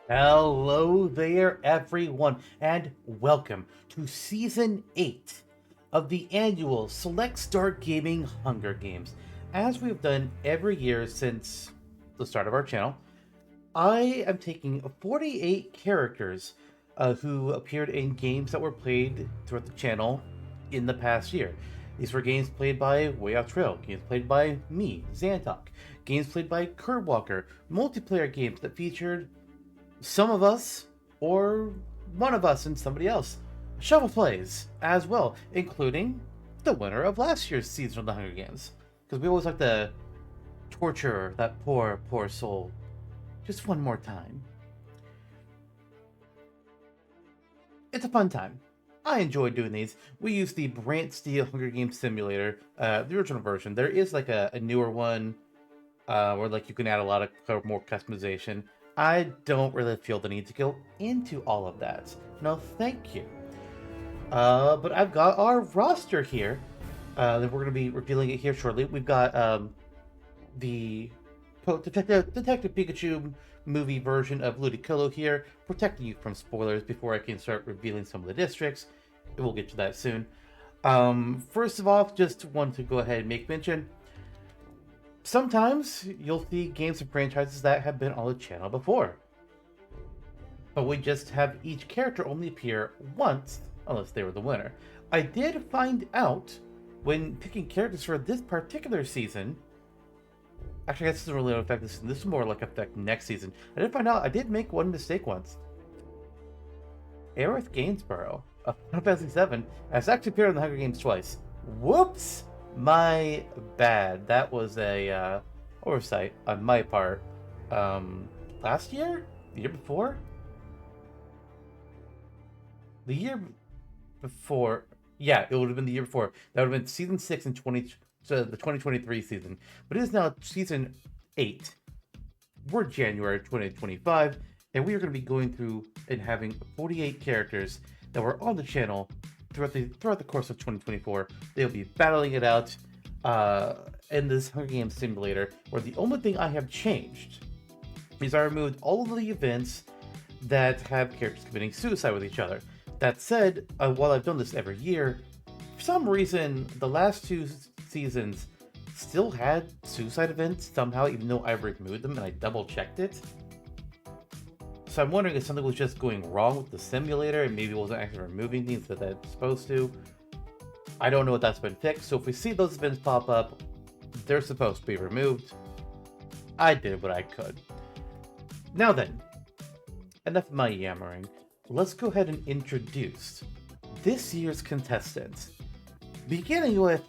Hello there, everyone, and welcome to Season 8 of the annual Select Start Gaming Hunger Games. As we've done every year since the start of our channel, I am taking 48 characters who appeared in games that were played throughout the channel in the past year. These were games played by Way Off Trail, games played by me, Xantok, games played by Walker, multiplayer games that featured some of us, or one of us and somebody else. Shovel plays as well, including the winner of last year's season of the Hunger Games. Because we always like to torture that poor, poor soul just one more time. It's a fun time. I enjoy doing these. We use the Brantsteele Hunger Games Simulator, the original version. There is like a newer one where like you can add a lot of more customization. I don't really feel the need to go into all of that. No, thank you. But I've got our roster here. That we're going to be revealing it here shortly. We've got the Detective Pikachu movie version of Ludicolo here, protecting you from spoilers before I can start revealing some of the districts. We'll get to that soon. First of all, just want to go ahead and make mention. Sometimes you'll see games and franchises that have been on the channel before, but we just have each character only appear once, unless they were the winner. I did find out when picking characters for this particular season. Actually, I guess this doesn't really affect this season. This is more like affect next season. I did find out I did make one mistake once. Aerith Gainsborough of Final Fantasy VII has actually appeared in the Hunger Games twice. Whoops! My bad. That was a oversight on my part. Last year? The year before? The year before. Yeah, it would have been the year before. That would have been season 6 and the 2023 season. But it is now season 8. We're January 2025, and we are going to be going through and having 48 characters that were on the channel throughout the course of 2024. They'll be battling it out in this Hunger Games simulator, where the only thing I have changed is I removed all of the events that have characters committing suicide with each other. That said, while I've done this every year, for some reason, the last two seasons still had suicide events somehow, even though I removed them and I double checked it. So I'm wondering if something was just going wrong with the simulator and maybe it wasn't actually removing things that it's supposed to. I don't know if that's been fixed, so if we see those events pop up, they're supposed to be removed. I did what I could. Now then, enough of my yammering. Let's go ahead and introduce this year's contestants. Beginning with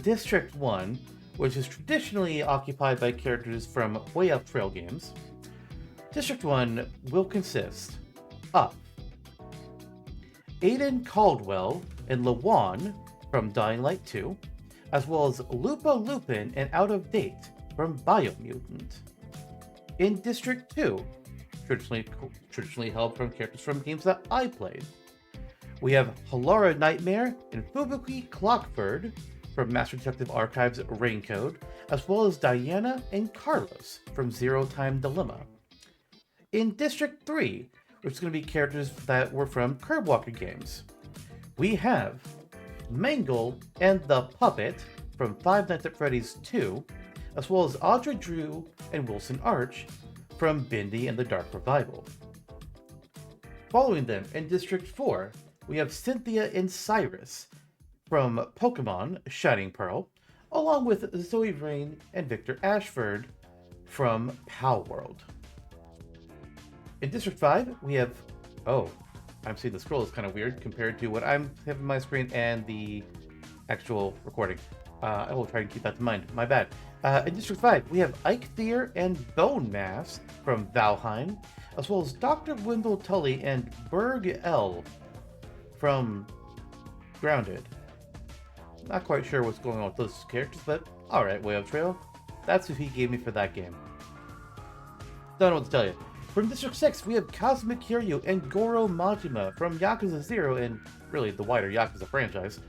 District 1, which is traditionally occupied by characters from Way Up Trail games. District 1 will consist of Aiden Caldwell and Lawan from Dying Light 2, as well as Lupa Lupin and Out of Date from Biomutant. In District 2, traditionally held from characters from games that I played, we have Halara Nightmare and Fubuki Clockford from Master Detective Archives Raincode, as well as Diana and Carlos from Zero Time Dilemma. In District 3, which is going to be characters that were from Walker games, we have Mangle and the Puppet from Five Nights at Freddy's 2, as well as Audrey Drew and Wilson Arch from Bendy and the Dark Revival. Following them, in District 4, we have Cynthia and Cyrus from Pokemon Shining Pearl, along with Zoe Rain and Victor Ashford from Palworld. In District 5, we have... Oh, I'm seeing the scroll is kind of weird compared to what I'm having on my screen and the actual recording. I will try and keep that in mind. My bad. In District 5, we have Ike Thier and Bonemass from Valheim, as well as Dr. Wendell Tully and Berg L from Grounded. Not quite sure what's going on with those characters, but alright, Way of Trail. That's who he gave me for that game. Don't know what to tell you. From District 6, we have Cosmic Kiryu and Goro Majima from Yakuza 0 and really the wider Yakuza franchise,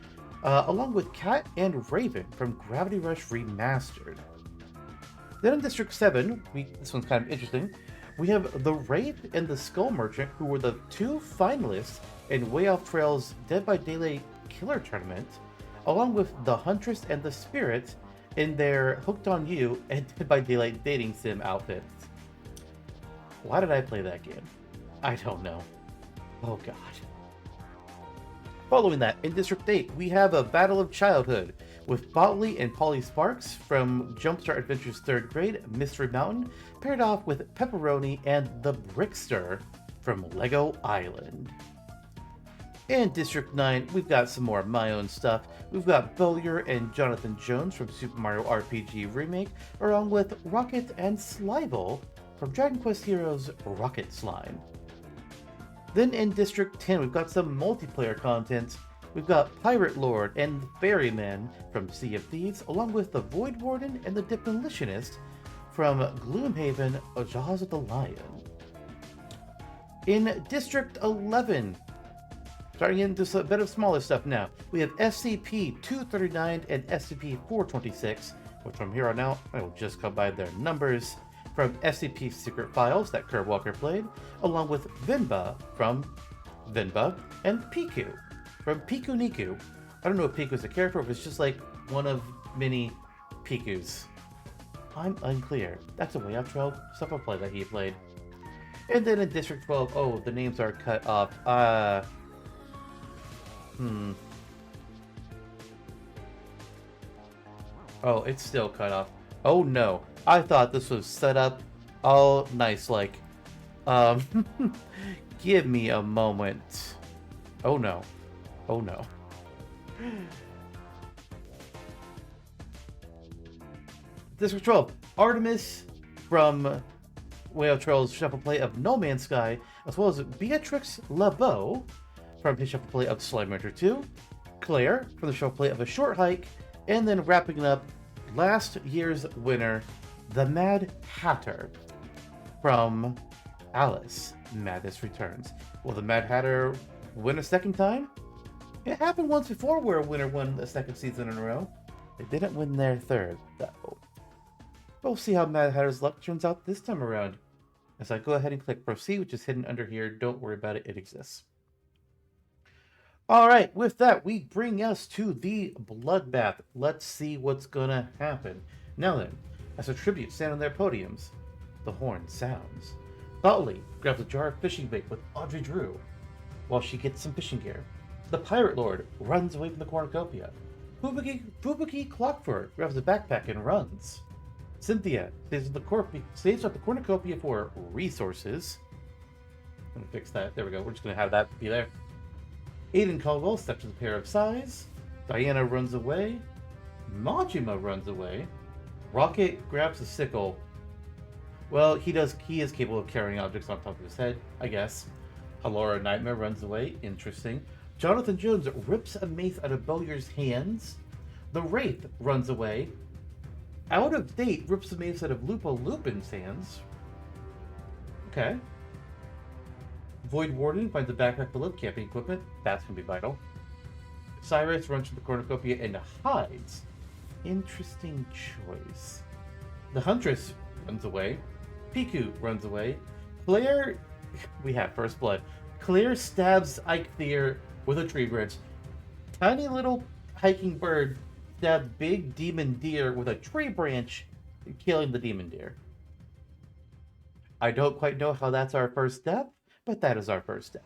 along with Kat and Raven from Gravity Rush Remastered. Then in District 7, this one's kind of interesting, We have the Wraith and the Skull Merchant, who were the two finalists in Way Off Trail's Dead by Daylight Killer Tournament, along with the Huntress and the Spirit in their Hooked on You and Dead by Daylight dating sim outfits. Why did I play that game? I don't know. Oh god. Following that, in District 8, we have a Battle of Childhood with Botley and Polly Sparks from Jumpstart Adventures 3rd Grade, Mystery Mountain, paired off with Pepperoni and the Brickster from Lego Island. In District 9, we've got some more of my own stuff. We've got Bowyer and Jonathan Jones from Super Mario RPG Remake, along with Rocket and Slivel from Dragon Quest Heroes Rocket Slime. Then in District 10, we've got some multiplayer content. We've got Pirate Lord and the Ferryman from Sea of Thieves, along with the Void Warden and the Demolitionist from Gloomhaven, Jaws of the Lion. In District 11, starting into a bit of smaller stuff now, we have SCP-239 and SCP-426, which from here on out, I will just come by their numbers, from SCP Secret Files that Kurt Walker played, along with Vinba from Vinba, and Piku from Piku Niku. I don't know if Piku is a character or if it's just like one of many Pikus. I'm unclear. That's a Way Out Trail supper play that he played. And then in District 12, oh, the names are cut off. Oh, it's still cut off. Oh no. I thought this was set up all nice, like, give me a moment. Oh no. Oh no. District 12, Artemis from Way Out Trail's shuffle play of No Man's Sky, as well as Beatrix LeBeau from his shuffle play of Slime Rancher 2, Claire from the shuffle play of A Short Hike, and then wrapping up last year's winner, the Mad Hatter from Alice Madness Returns. Will the Mad Hatter win a second time? It happened once before where a winner won the second season in a row. They didn't win their third, though. We'll see how Mad Hatter's luck turns out this time around. As I go ahead and click proceed, which is hidden under here, don't worry about it, it exists. Alright, with that, we bring us to the bloodbath. Let's see what's gonna happen. Now then, as a tribute stand on their podiums, the horn sounds. Thoughtly grabs a jar of fishing bait with Audrey Drew while she gets some fishing gear. The Pirate Lord runs away from the cornucopia. Fubuki Clockford grabs a backpack and runs. Cynthia stays at the cornucopia for resources. I'm gonna fix that. There we go. We're just gonna have that be there. Aiden Caldwell steps with a pair of size. Diana runs away. Majima runs away. Rocket grabs a sickle. Well, he is capable of carrying objects on top of his head, I guess. Alora Nightmare runs away. Interesting. Jonathan Jones rips a mace out of Bowyer's hands. The Wraith runs away. Out of Date rips a mace out of Lupo Lupin's hands. Okay. Void Warden finds a backpack full of camping equipment. That's going to be vital. Cyrus runs to the cornucopia and hides. Interesting choice. The Huntress runs away. Piku runs away. Claire... We have first blood. Claire stabs Eikthyr with a tree branch. Tiny little hiking bird stabbed big demon deer with a tree branch, killing the demon deer. I don't quite know how that's our first step, but that is our first step.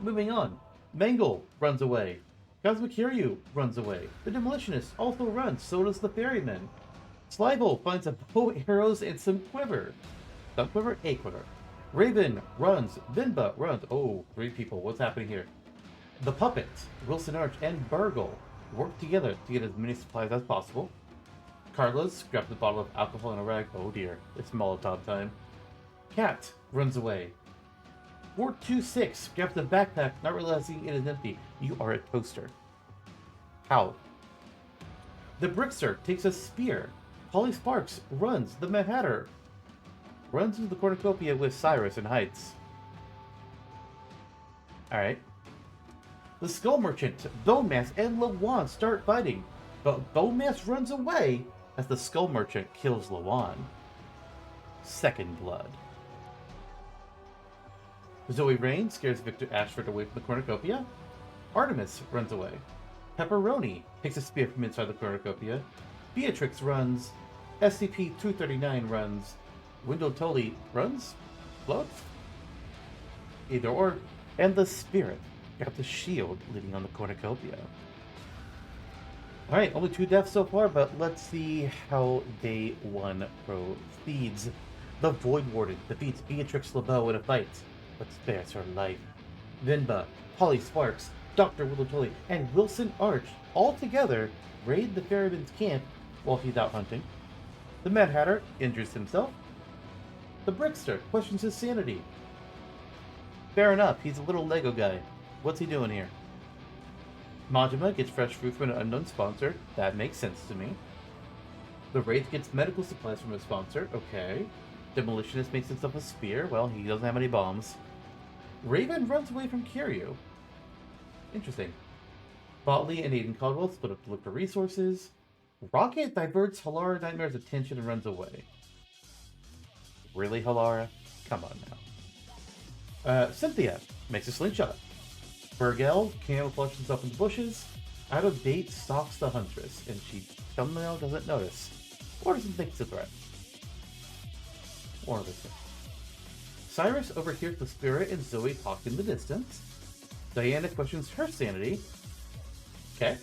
Moving on. Mangle runs away. Cosmic Kiryu runs away. The Demolitionist also runs, so does the Ferryman. Slivel finds a bow, arrows, and some quiver. Some quiver? A quiver. Raven runs. Vinba runs. Oh, 3 people. What's happening here? The Puppet, Wilson Arch, and Burgle work together to get as many supplies as possible. Carlos grabs a bottle of alcohol and a rag. Oh dear, it's Molotov time. Cat runs away. 426 grabs a backpack, not realizing it is empty. You are a toaster. How? The Brickster takes a spear. Polly Sparks runs. The Mad Hatter runs into the cornucopia with Cyrus and hides. Alright. The Skull Merchant, Bonemass, and Lawan start fighting, but Bonemass runs away as the Skull Merchant kills Lawan. Second blood. Zoe Rain scares Victor Ashford away from the cornucopia. Artemis runs away. Pepperoni takes a spear from inside the cornucopia. Beatrix runs. SCP-239 runs. Wendell Tully runs? Floats? Either or. And the spirit got the shield leading on the cornucopia. Alright, only 2 deaths so far, but let's see how day 1 proceeds. The Void Warden defeats Beatrix LeBeau in a fight, but spares her life. Vinba, Polly Sparks, Dr. Wendell Tully, and Wilson Arch all together raid the Ferryman's camp while he's out hunting. The Mad Hatter injures himself. The Brickster questions his sanity. Fair enough, he's a little Lego guy. What's he doing here? Majima gets fresh fruit from an unknown sponsor. That makes sense to me. The Wraith gets medical supplies from a sponsor. Okay. Demolitionist makes himself a spear. Well, he doesn't have any bombs. Raven runs away from Kiryu. Interesting. Botley and Aiden Caldwell split up to look for resources. Rocket diverts Halara Nightmare's attention and runs away. Really, Halara? Come on now. Cynthia makes a slingshot. Burgell camouflages himself in the bushes. Out of date stalks the huntress, and she somehow doesn't notice. Or doesn't think it's a threat. One of the two. Cyrus overhears the spirit and Zoe talk in the distance. Diana questions her sanity. Okay.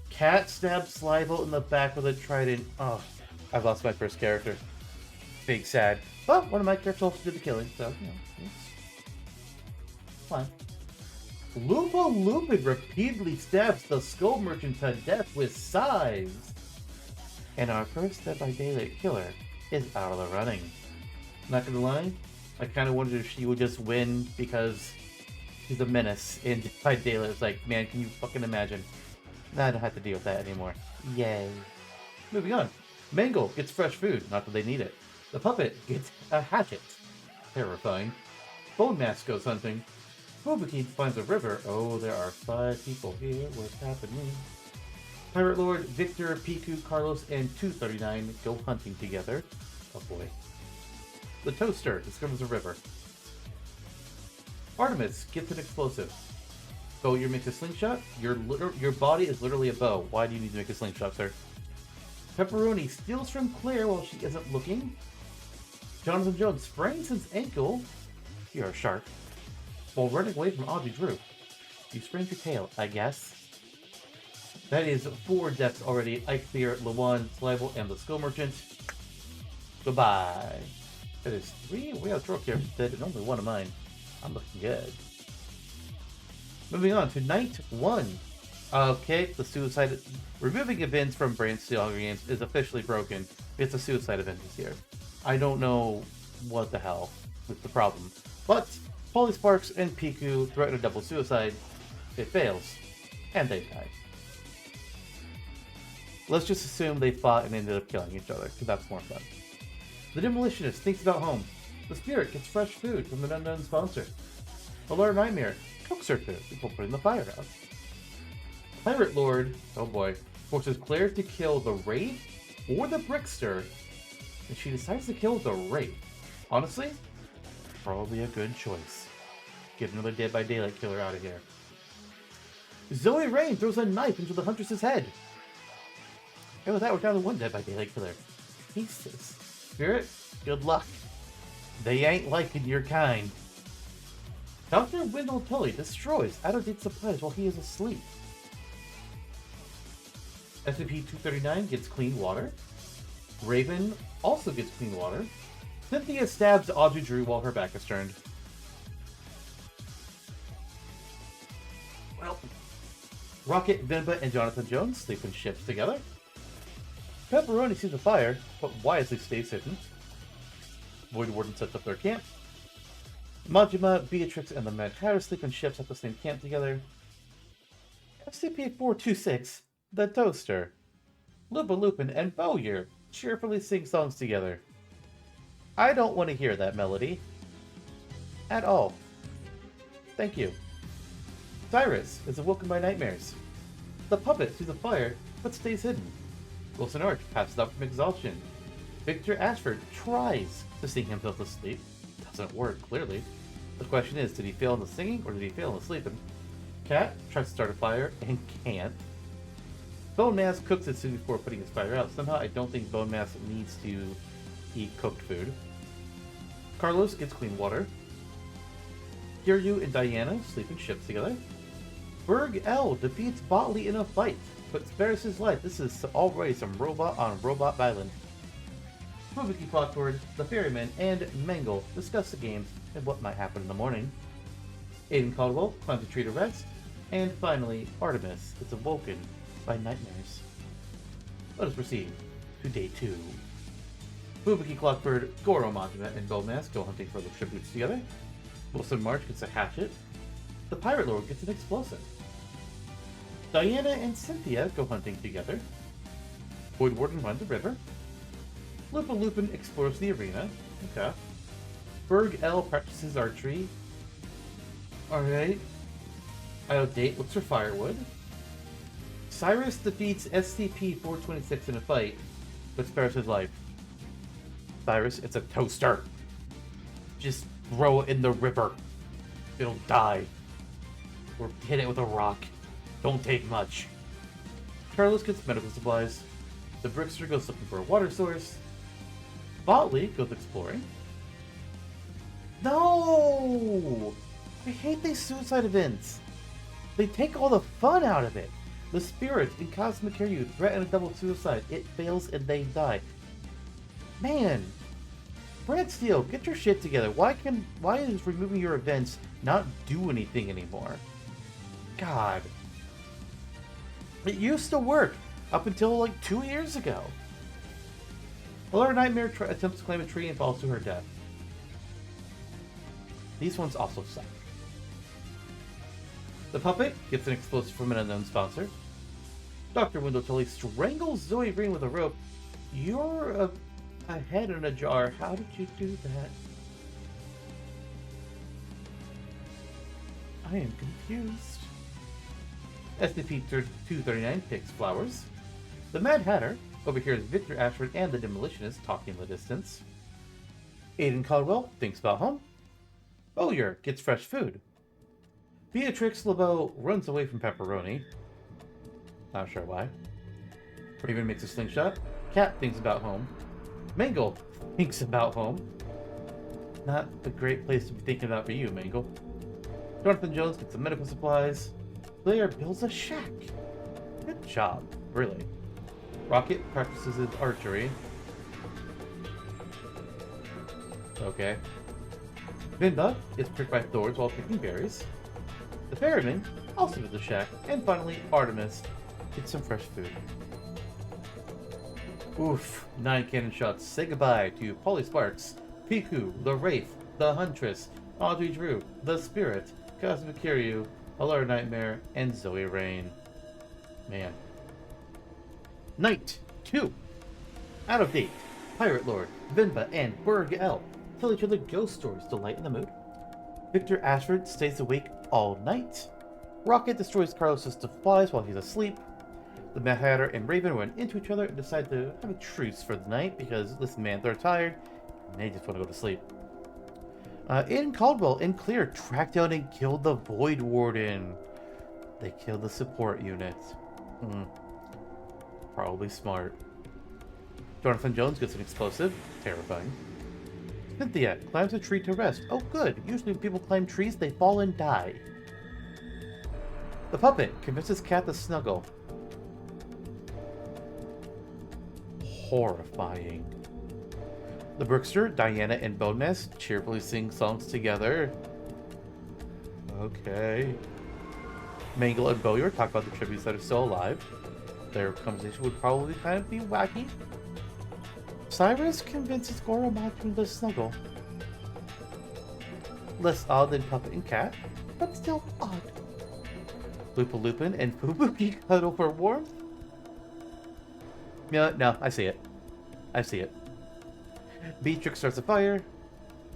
Cat stabs Slivo in the back with a trident. Oh, I've lost my first character. Big sad. But one of my characters also did the killing, so, you know, it's fine. Lupa Lupin repeatedly stabs the Skull Merchant to death with scythes. And our first Dead by Daylight killer is out of the running. Not gonna lie, I kind of wondered if she would just win because she's a menace in Dead by Daylight. It's like, man, can you fucking imagine? Nah, I don't have to deal with that anymore. Yay. Moving on. Mangle gets fresh food, not that they need it. The puppet gets a hatchet. Terrifying. Bonemass goes hunting. Bobakine finds a river. Oh, there are 5 people here. What's happening? Pirate Lord, Victor, Piku, Carlos, and 239 go hunting together. Oh boy. The Toaster discovers a river. Artemis gets an explosive. Bowyer makes a slingshot. Your body is literally a bow. Why do you need to make a slingshot, sir? Pepperoni steals from Claire while she isn't looking. Jonathan Jones sprains his ankle. You're a shark. While running away from Audrey Drew. You sprained your tail, I guess. That is 4 deaths already. I clear Lawan, Slival, and the Skull Merchant. Goodbye. That is 3. We have 4 characters dead and only 1 of mine. I'm looking good. Moving on to night 1. Okay, the suicide... Removing events from Brantsteele Hunger Games is officially broken. It's a suicide event this year. I don't know what the hell is the problem. But Polly Sparks and Piku threaten a double suicide. It fails. And they die. Let's just assume they fought and ended up killing each other, because that's more fun. The Demolitionist thinks about home. The Spirit gets fresh food from an unknown sponsor. Alara Nightmare cooks her food before putting the fire out. Pirate Lord, oh boy, forces Claire to kill the Wraith or the Brickster, and she decides to kill the Wraith. Honestly, probably a good choice. Get another Dead by Daylight killer out of here. Zoe Rain throws a knife into the Huntress's head. And with that, we're down to 1 Dead by Daylight killer. Jesus. Spirit, good luck. They ain't liking your kind. Dr. Wendell Tully destroys out-of-date supplies while he is asleep. SCP-239 gets clean water. Raven also gets clean water. Cynthia stabs Audrey Drew while her back is turned. Well, Rocket, Vinba, and Jonathan Jones sleep in ships together. Pepperoni sees a fire, but wisely stays hidden. Void Warden sets up their camp. Majima, Beatrix, and the Mad Hatter sleep in ships at the same camp together. SCP-426, the Toaster. Lupa Lupin and Bowyer cheerfully sing songs together. I don't want to hear that melody. At all. Thank you. Cyrus is awoken by nightmares. The puppet sees a fire, but stays hidden. Wilson Arch passes out from exhaustion. Victor Ashford tries to sing himself to sleep. Doesn't work, clearly. The question is, did he fail in the singing or did he fail in the sleeping? Cat tries to start a fire and can't. Bonemass cooks it soon before putting his fire out. Somehow I don't think Bonemass needs to eat cooked food. Carlos gets clean water. Kiryu and Diana sleep in ships together. Berg L defeats Botley in a fight, but spares his life. This is already some robot on Robot Island. Fubuki Clockwork, the Ferryman, and Mangle discuss the games and what might happen in the morning. Aiden Caldwell climbs a tree to rest. And finally, Artemis is awoken by nightmares. Let us proceed to day 2. Fubuki Clockbird, Goro Majima, and Bonemass go hunting for the tributes together. Wilson March gets a hatchet. The Pirate Lord gets an explosive. Diana and Cynthia go hunting together. Void Warden runs a river. Lupa Lupin explores the arena. Okay. Berg L practices archery. Alright. Out of date looks for firewood. Cyrus defeats SCP-426 in a fight, but spares his life. Cyrus, it's a toaster. Just throw it in the river. It'll die. Or hit it with a rock. Don't take much. Carlos gets medical supplies. The Brickster goes looking for a water source. Botley goes exploring. No! I hate these suicide events. They take all the fun out of it. The spirits in Cosmic Kiryu threaten a double suicide. It fails and they die. Man! Brantsteele, get your shit together. Why is removing your events not do anything anymore? God. It used to work up until like 2 years ago. Alara Nightmare attempts to climb a tree and falls to her death. These ones also suck. The puppet gets an explosive from an unknown sponsor. Dr. Window Tully strangles Zoe Green with a rope. You're a head in a jar. How did you do that? I am confused. SCP-239 picks flowers. The Mad Hatter overhears Victor Ashford and the Demolitionist talking in the distance. Aiden Caldwell thinks about home. Bowyer gets fresh food. Beatrix LeBeau runs away from Pepperoni. Not sure why. Raven makes a slingshot. Cat thinks about home. Mangle thinks about home. Not a great place to be thinking about for you, Mangle. Jonathan Jones gets some medical supplies. Blair builds a shack. Good job, really. Rocket practices his archery. Okay. Vinda is pricked by thorns while picking berries. The Ferryman also builds a shack. And finally, Artemis gets some fresh food. Oof. 9 cannon shots. Say goodbye to Polly Sparks, Piku, the Wraith, the Huntress, Audrey Drew, the Spirit, Cosmic Kiryu, Alara Nightmare, and Zoe Rain. Man. Night 2. Out of date. Pirate Lord, Vinba, and Berg L tell each other ghost stories to lighten the mood. Victor Ashford stays awake all night. Rocket destroys Carlos' supplies while he's asleep. The Mad Hatter and Raven run into each other and decide to have a truce for the night because, listen man, they're tired and they just want to go to sleep. Aiden Caldwell and Clear track down and kill the Void Warden. They kill the support unit. Probably smart. Jonathan Jones gets an explosive. Terrifying. Cynthia climbs a tree to rest. Oh good, usually when people climb trees they fall and die. The puppet convinces Cat to snuggle. Horrifying. The Brookster, Diana, and Bonemass cheerfully sing songs together. Okay. Mangle and Bowyer talk about the tributes that are still alive. Their conversation would probably kind of be wacky. Cyrus convinces Goro Majima to snuggle. Less odd than Puppet and Cat, but still odd. Lupa Lupin and Fubuki cuddle for warmth. No, I see it. I see it. Beatrix starts a fire.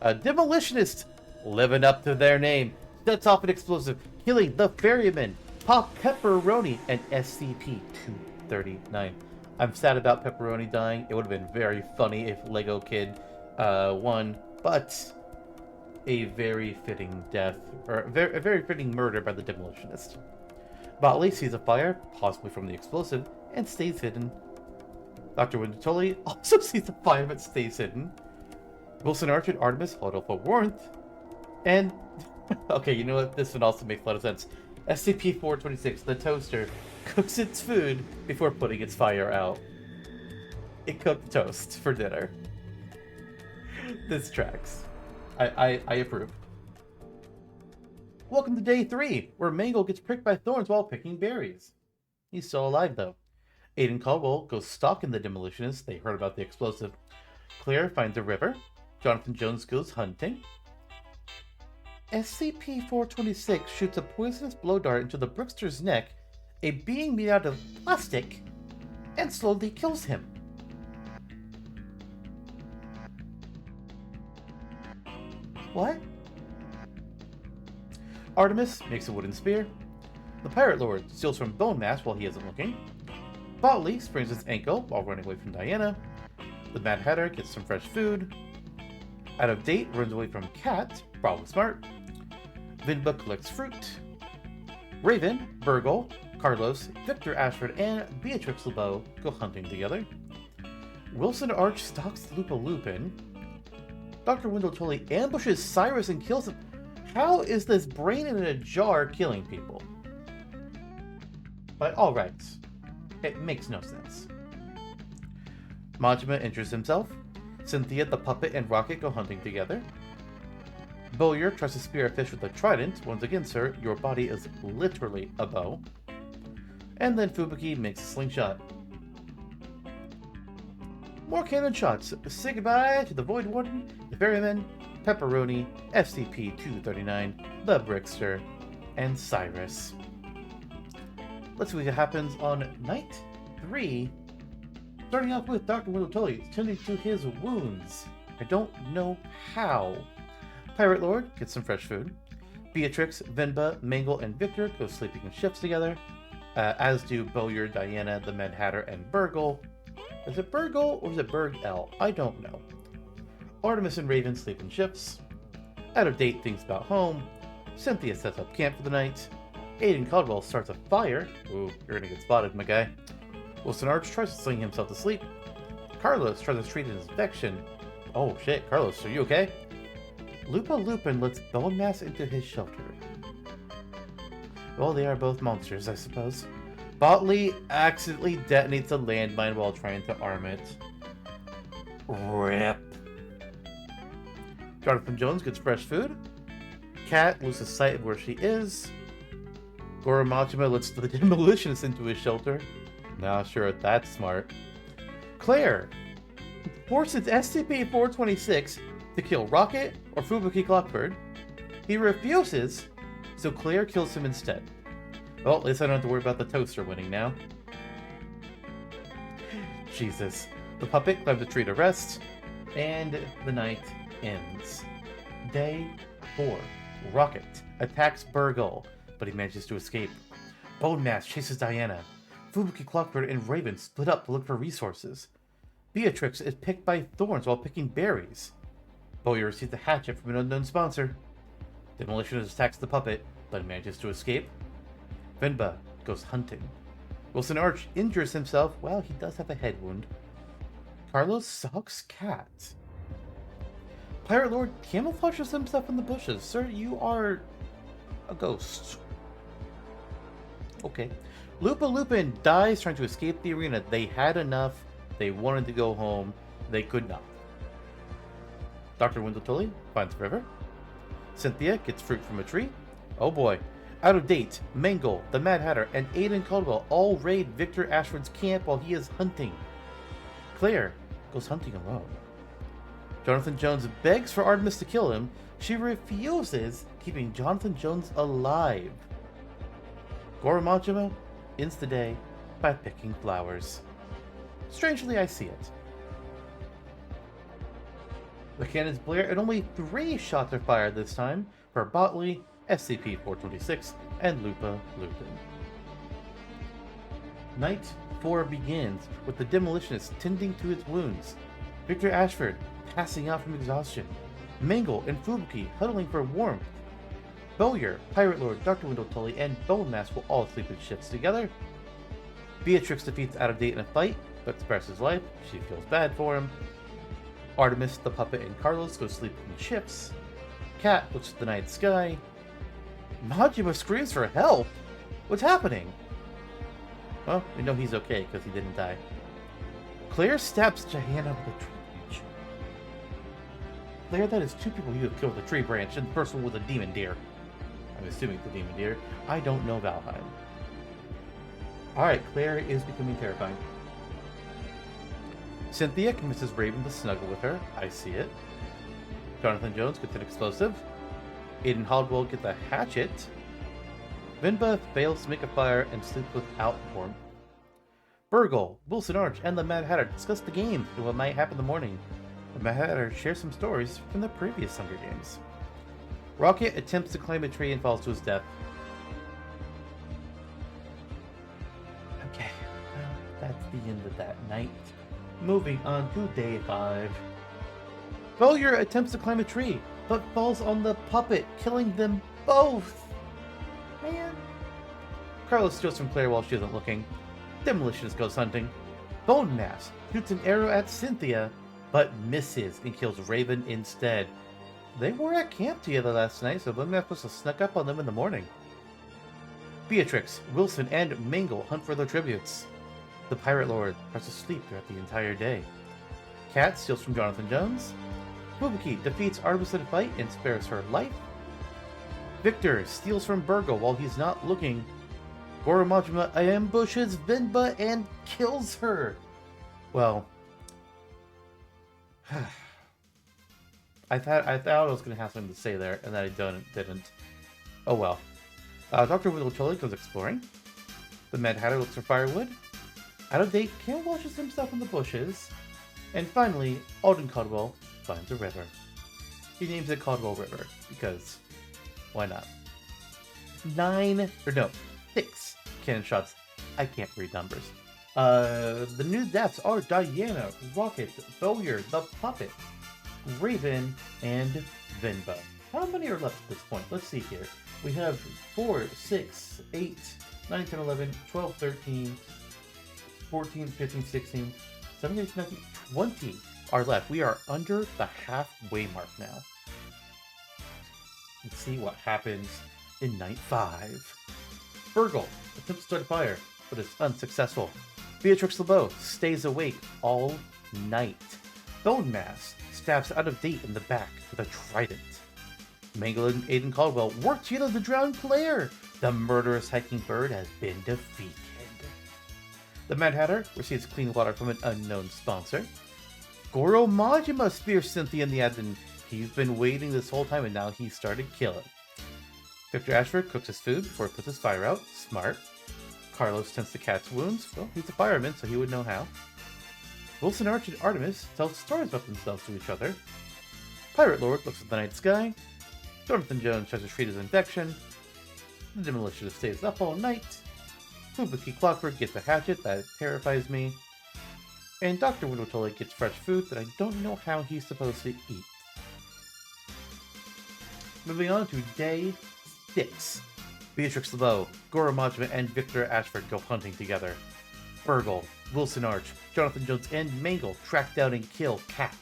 A demolitionist, living up to their name, sets off an explosive, killing the Ferryman, Pop Pepperoni, and SCP-239. I'm sad about Pepperoni dying. It would have been very funny if Lego Kid won, but a very fitting death, or a very fitting murder by the demolitionist. Botley sees a fire, possibly from the explosive, and stays hidden. Dr. Windotoli also sees a fire but stays hidden. Wilson Arch and Artemis hold up for warmth. And, okay, you know what? This one also makes a lot of sense. SCP-426, the toaster, cooks its food before putting its fire out. It cooked toast for dinner. This tracks. I approve. Welcome to day 3, where Mangle gets pricked by thorns while picking berries. He's still alive, though. Aiden Caldwell goes stalking the demolitionists. They heard about the explosive. Claire finds a river. Jonathan Jones goes hunting. SCP-426 shoots a poisonous blow dart into the Brookster's neck, a being made out of plastic, and slowly kills him. What? Artemis makes a wooden spear. The Pirate Lord steals from Bonemass while he isn't looking. Botley sprains his ankle while running away from Diana. The Mad Hatter gets some fresh food. Out of Date runs away from Cat, probably smart. Vinba collects fruit. Raven, Burgle, Carlos, Victor Ashford, and Beatrix LeBeau go hunting together. Wilson Arch stalks Lupa Lupin. Dr. Wendell Tully ambushes Cyrus and kills him. How is this brain in a jar killing people? By all rights, it makes no sense. Majima injures himself. Cynthia, the puppet, and Rocket go hunting together. Bowyer tries to spear a fish with a trident. Once again, sir, your body is literally a bow. And then Fubuki makes a slingshot. More cannon shots. Say goodbye to the Void Warden, the Ferryman, Pepperoni, SCP-239, the Brickster, and Cyrus. Let's see what happens on night 3. Starting off with Dr. Wendell Tully tending to his wounds. I don't know how. Pirate Lord gets some fresh food. Beatrix, Venba, Mangle, and Victor go sleeping in shifts together, as do Bowyer, Diana, the Mad Hatter, and Burgle. Is it Burgle or is it Burg-L? I don't know. Artemis and Raven sleep in shifts. Out of Date thinks about home. Cynthia sets up camp for the night. Aiden Caldwell starts a fire. Ooh, you're gonna get spotted, my guy. Wilson Arch tries to sling himself to sleep. Carlos tries to treat his infection. Oh shit, Carlos, are you okay? Lupa Lupin lets Bonemass into his shelter. Well, they are both monsters, I suppose. Botley accidentally detonates a landmine while trying to arm it. RIP. Jonathan Jones gets fresh food. Cat loses sight of where she is. Goro Majima lets the demolitionists into his shelter. Not sure if that's smart. Claire forces SCP-426 to kill Rocket or Fubuki Clockbird. He refuses, so Claire kills him instead. Well, at least I don't have to worry about the toaster winning now. Jesus. The puppet climbs a tree to rest, and the night ends. Day 4. Rocket attacks Burgle, but he manages to escape. Bonemass chases Diana. Fubuki Clockbird and Raven split up to look for resources. Beatrix is picked by thorns while picking berries. Bowyer receives a hatchet from an unknown sponsor. Demolitionist attacks the puppet, but manages to escape. Venba goes hunting. Wilson Arch injures himself. Well, he does have a head wound. Carlos stalks Cat. Pirate Lord camouflages himself in the bushes. Sir, you are a ghost. Okay. Lupa Lupin dies trying to escape the arena. They had enough. They wanted to go home. They could not. Dr. Wendell Tully finds a river. Cynthia gets fruit from a tree. Oh boy. Out of Date, Mangle, the Mad Hatter, and Aiden Caldwell all raid Victor Ashford's camp while he is hunting. Claire goes hunting alone. Jonathan Jones begs for Artemis to kill him. She refuses, keeping Jonathan Jones alive. Goro Majima ends the day by picking flowers. Strangely, I see it. The cannons blare and only 3 shots are fired this time for Botley, SCP-426, and Lupa Lupin. Night 4 begins with the demolitionist tending to its wounds. Victor Ashford passing out from exhaustion. Mangle and Fubuki huddling for warmth. Bowyer, Pirate Lord, Dr. Window Tully, and Bonemass will all sleep in shifts together. Beatrix defeats Out of Date in a fight, but spares his life. She feels bad for him. Artemis, the puppet, and Carlos go sleep in shifts. Cat looks at the night sky. Majima screams for help! What's happening? Well, we know he's okay because he didn't die. Claire stabs Johanna with a tree branch. Claire, that is two people you have killed with a tree branch, and the first one was a demon deer. I'm assuming it's a demon deer. I don't know Valheim. Alright, Claire is becoming terrifying. Cynthia convinces Raven to snuggle with her. I see it. Jonathan Jones gets an explosive. Aiden Haldwell gets a hatchet. Vinba fails to make a fire and sleeps without warmth. Burgle, Wilson Arch, and the Mad Hatter discuss the game and what might happen in the morning. The Mad Hatter shares some stories from the previous Hunger Games. Rocket attempts to climb a tree and falls to his death. Okay, well, that's the end of that night. Moving on to day 5. Bowyer attempts to climb a tree, but falls on the puppet, killing them both. Man. Carlos steals from Claire while she isn't looking. Demolitionist goes hunting. Bonemass shoots an arrow at Cynthia, but misses and kills Raven instead. They were at camp together last night, so Bonemass must have snuck up on them in the morning. Beatrix, Wilson, and Mangle hunt for their tributes. The Pirate Lord tries to sleep throughout the entire day. Cat steals from Jonathan Jones. Fubuki defeats Artemis in a fight and spares her life. Victor steals from Burgle while he's not looking. Goro Majima ambushes Vinba and kills her. Well, I thought I was going to have something to say there, and then I didn't. Oh well. Dr. Whittle goes exploring. The Mad Hatter looks for firewood. Out of Date camouflages himself in the bushes. And finally, Alden Caldwell finds a river. He names it Caldwell River, because why not? 6 cannon shots. I can't read numbers. The new deaths are Diana, Rocket, Bowyer, the Puppet, Raven, and Vinba. How many are left at this point? Let's see here. We have 4, 6, 8, 9, 10, 11, 12, 13, 14, 15, 16, 17, 18, 19, 20 are left. We are under the halfway mark now. Let's see what happens in night 5. Burgle attempts to start a fire, but is unsuccessful. Beatrix LeBeau stays awake all night. Bonemass stabs Out of Date in the back with a trident. Mangle and Aiden Caldwell work together to drown Claire. The murderous hiking bird has been defeated. The Mad Hatter receives clean water from an unknown sponsor. Goro Majima spears Cynthia in the abdomen. He's been waiting this whole time and now he started killing. Victor Ashford cooks his food before he puts his fire out. Smart. Carlos tends to Cat's wounds. Well, he's a fireman, so he would know how. Wilson Arch and Artemis tell stories about themselves to each other. Pirate Lord looks at the night sky. Jonathan Jones tries to treat his infection. The Demolitionist stays up all night. Fubuki Clockwork gets a hatchet that terrifies me. And Dr. Winotoli gets fresh food that I don't know how he's supposed to eat. Moving on to day 6. Beatrix LeBeau, Goro Majima, and Victor Ashford go hunting together. Burgle, Wilson Arch, Jonathan Jones, and Mangle track down and kill Cat.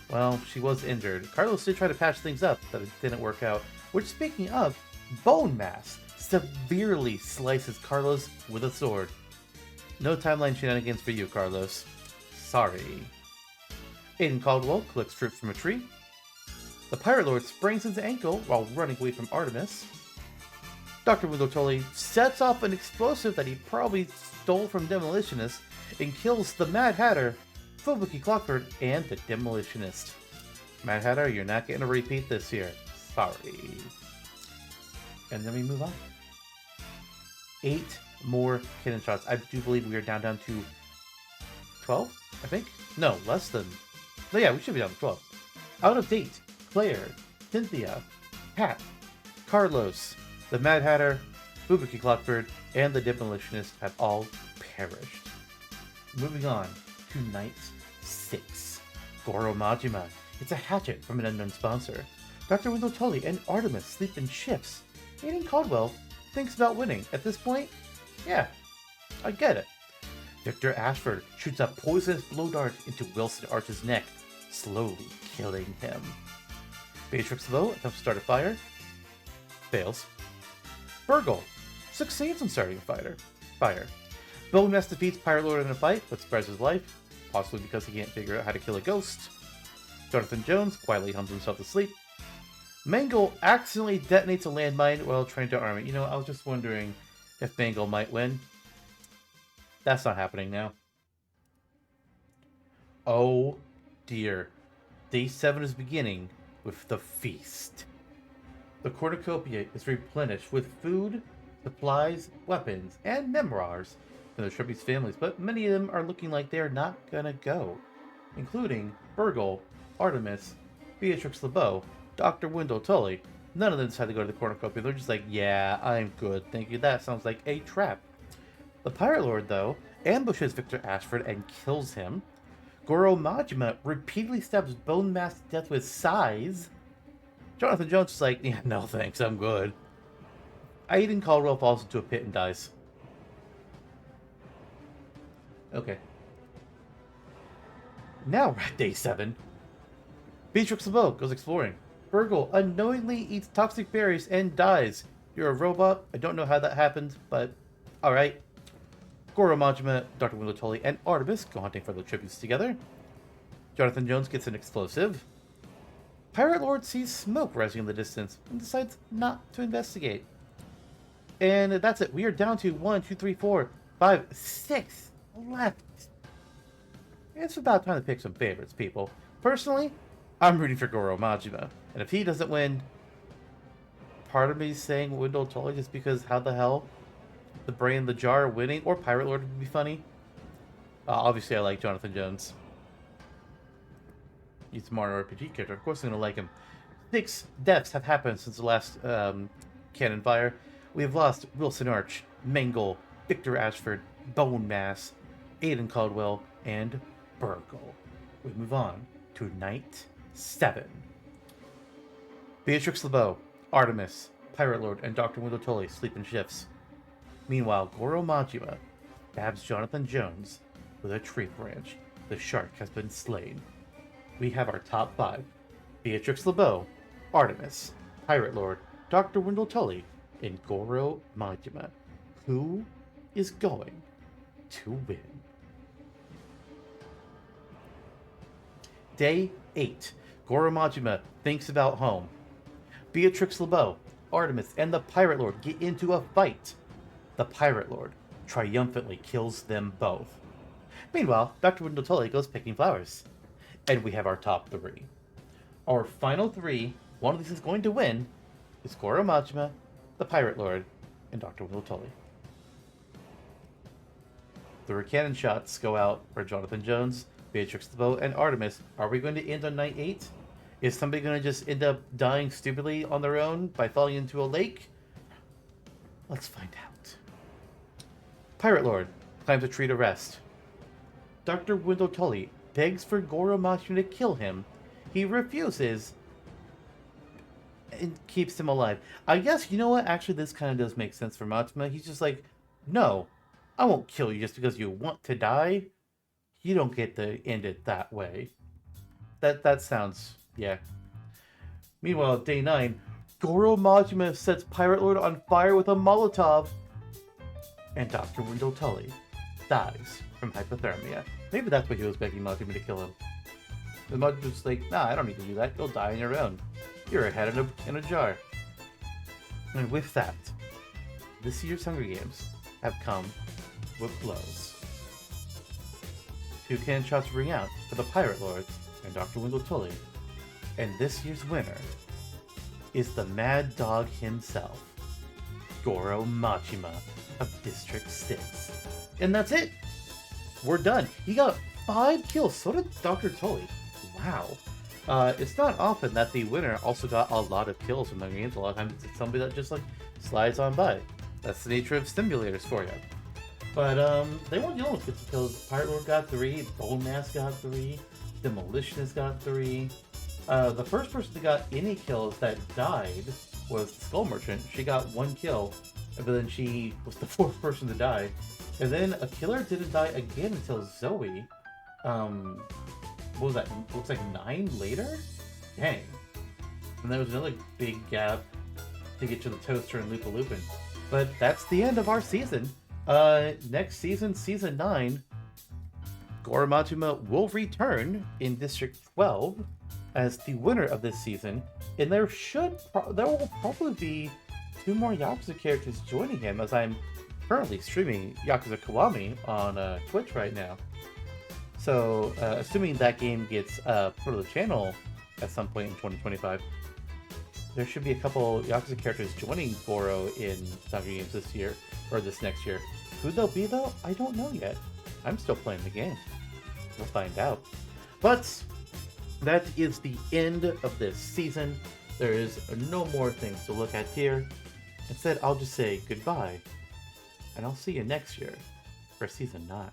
Well, she was injured. Carlos did try to patch things up, but it didn't work out. Which, speaking of, Bonemass severely slices Carlos with a sword. No timeline shenanigans for you, Carlos. Sorry. Aiden Caldwell collects fruit from a tree. The Pirate Lord sprains his ankle while running away from Artemis. Dr. Winotoli sets off an explosive that he probably stole from Demolitionist and kills the Mad Hatter, Fubuki Clockford, and the Demolitionist. Mad Hatter, you're not getting a repeat this year. Sorry. And then we move on. 8 more cannon shots. I do believe we are down to 12, I think? No, less than... No, yeah, we should be down to 12. Out of Date, Claire, Cynthia, Pat, Carlos, the Mad Hatter, Fubuki Clockford, and the Demolitionist have all perished. Moving on to night 6. Goro Majima. It's a hatchet from an unknown sponsor. Dr. Wendell Tully and Artemis sleep in shifts. Aiden Caldwell thinks about winning. At this point, yeah, I get it. Victor Ashford shoots a poisonous blow dart into Wilson Arch's neck, slowly killing him. Beatrix LeBeau attempts to start a fire. Fails. Burgle succeeds in starting a fire. Bonemass defeats Pirate Lord in a fight, but spares his life, possibly because he can't figure out how to kill a ghost. Jonathan Jones quietly hums himself to sleep. Mangle accidentally detonates a landmine while trying to arm it. You know, I was just wondering if Mangle might win. That's not happening now. Oh dear. Day 7 is beginning with the feast. The cornucopia is replenished with food, supplies, weapons, and memoirs from the Shrubby's families, but many of them are looking like they're not gonna go, including Burgle, Artemis, Beatrix LeBeau, Dr. Wendell Tully. None of them decide to go to the cornucopia. They're just like, yeah, I'm good, thank you. That sounds like a trap. The Pirate Lord, though, ambushes Victor Ashford and kills him. Goro Majima repeatedly stabs Bonemass to death with size. Jonathan Jones is like, yeah, no thanks, I'm good. Aiden Caldwell falls into a pit and dies. Okay. Now we're at day 7. Beatrix LeBeau goes exploring. Burgle unknowingly eats toxic berries and dies. You're a robot. I don't know how that happened, but alright. Goro Majima, Dr. Wendell Tully, and Artemis go hunting for the tributes together. Jonathan Jones gets an explosive. Pirate Lord sees smoke rising in the distance and decides not to investigate. And that's it. We are down to 1, 2, 3, 4, 5, 6 left. It's about time to pick some favorites, people. Personally, I'm rooting for Goro Majima. And if he doesn't win, part of me is saying Wendell Tully just because how the hell? The brain in the jar winning, or Pirate Lord would be funny. Obviously, I like Jonathan Jones. He's a Mario RPG character. Of course, I'm going to like him. 6 deaths have happened since the last cannon fire. We have lost Wilson Arch, Mangle, Victor Ashford, Bonemass, Aiden Caldwell, and Burgle. We move on to Night 7. Beatrix LeBeau, Artemis, Pirate Lord, and Dr. Wendell Tully sleep in shifts. Meanwhile, Goro Majima stabs Jonathan Jones with a tree branch. The shark has been slain. We have our top 5. Beatrix LeBeau, Artemis, Pirate Lord, Dr. Wendell Tully, and Goro Majima. Who is going to win? Day 8. Goro Majima thinks about home. Beatrix LeBeau, Artemis, and the Pirate Lord get into a fight. The Pirate Lord triumphantly kills them both. Meanwhile, Dr. Wendell Tully goes picking flowers. And we have our top 3. Our final 3, one of these is going to win, is Goro Majima, the Pirate Lord, and Dr. Wendell Tully. The cannon shots go out for Jonathan Jones, Beatrix LeBeau, and Artemis. Are we going to end on night 8? Is somebody going to just end up dying stupidly on their own by falling into a lake? Let's find out. Pirate Lord climbs a tree to rest. Dr. Wendell Tully begs for Goro Majima to kill him. He refuses and keeps him alive. I guess, you know what? Actually, this kind of does make sense for Majima. He's just like, no, I won't kill you just because you want to die. You don't get to end it that way. That sounds, yeah. Meanwhile, day 9, Goro Majima sets Pirate Lord on fire with a Molotov. And Dr. Wendell Tully dies from hypothermia. Maybe that's why he was begging Majima to kill him. The Majima's like, nah, I don't need to do that. You'll die on your own. You're a head in a jar. And with that, this year's Hunger Games have come with blows. 2 cannon shots ring out for the Pirate Lord and Dr. Wendell Tully. And this year's winner is the Mad Dog himself, Goro Majima of District 6. And that's it! We're done. He got 5 kills, so did Dr. Tully. Wow. It's not often that the winner also got a lot of kills from the games. A lot of times it's somebody that just like slides on by. That's the nature of simulators for you. But they weren't the only ones to kills. Pirate Lord got 3, Bonemass got 3, Demolitionist got 3. The first person that got any kills that died was the Skull Merchant. She got 1 kill, but then she was the 4th person to die. And then a killer didn't die again until Zoe. What was that? Looks like 9 later? Dang. And there was another big gap to get to the Toaster and Lupa Lupin. But that's the end of our season. Next season, Season 9, Goromatuma will return in District 12 as the winner of this season, and there will probably be 2 more Yakuza characters joining him, as I'm currently streaming Yakuza Kiwami on Twitch right now. So, assuming that game gets put on the channel at some point in 2025, there should be a couple Yakuza characters joining Goro in Hunger Games this year, or this next year. Who they'll be, though, I don't know yet. I'm still playing the game. We'll find out. But that is the end of this season. There is no more things to look at here. Instead, I'll just say goodbye, and I'll see you next year for Season 9.